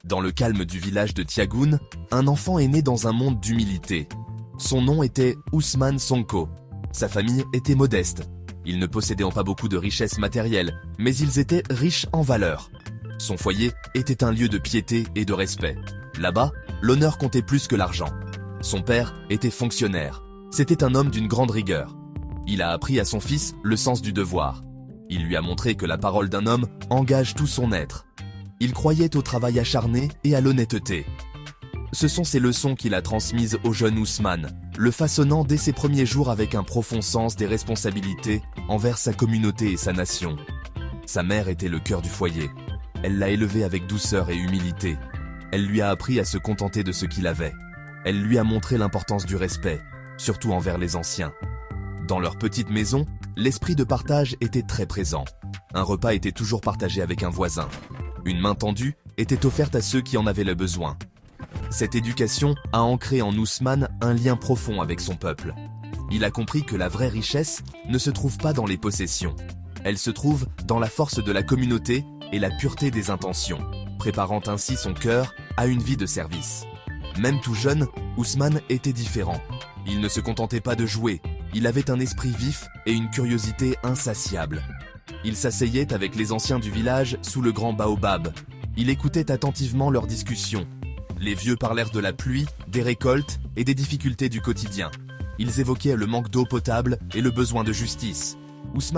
Dans le calme du village de Tiagoun, un enfant est né dans un monde d'humilité. Son nom était Ousmane Sonko. Sa famille était modeste. Ils ne possédaient pas beaucoup de richesses matérielles, mais ils étaient riches en valeurs. Son foyer était un lieu de piété et de respect. Là-bas, l'honneur comptait plus que l'argent. Son père était fonctionnaire. C'était un homme d'une grande rigueur. Il a appris à son fils le sens du devoir. Il lui a montré que la parole d'un homme engage tout son être. Il croyait au travail acharné et à l'honnêteté. Ce sont ces leçons qu'il a transmises au jeune Ousmane, le façonnant dès ses premiers jours avec un profond sens des responsabilités envers sa communauté et sa nation. Sa mère était le cœur du foyer. Elle l'a élevé avec douceur et humilité. Elle lui a appris à se contenter de ce qu'il avait. Elle lui a montré l'importance du respect, surtout envers les anciens. Dans leur petite maison, l'esprit de partage était très présent. Un repas était toujours partagé avec un voisin. Une main tendue était offerte à ceux qui en avaient le besoin. Cette éducation a ancré en Ousmane un lien profond avec son peuple. Il a compris que la vraie richesse ne se trouve pas dans les possessions. Elle se trouve dans la force de la communauté et la pureté des intentions, préparant ainsi son cœur à une vie de service. Même tout jeune, Ousmane était différent. Il ne se contentait pas de jouer, il avait un esprit vif et une curiosité insatiable. Il s'asseyait avec les anciens du village sous le grand baobab. Il écoutait attentivement leurs discussions. Les vieux parlèrent de la pluie, des récoltes et des difficultés du quotidien. Ils évoquaient le manque d'eau potable et le besoin de justice. Ousmane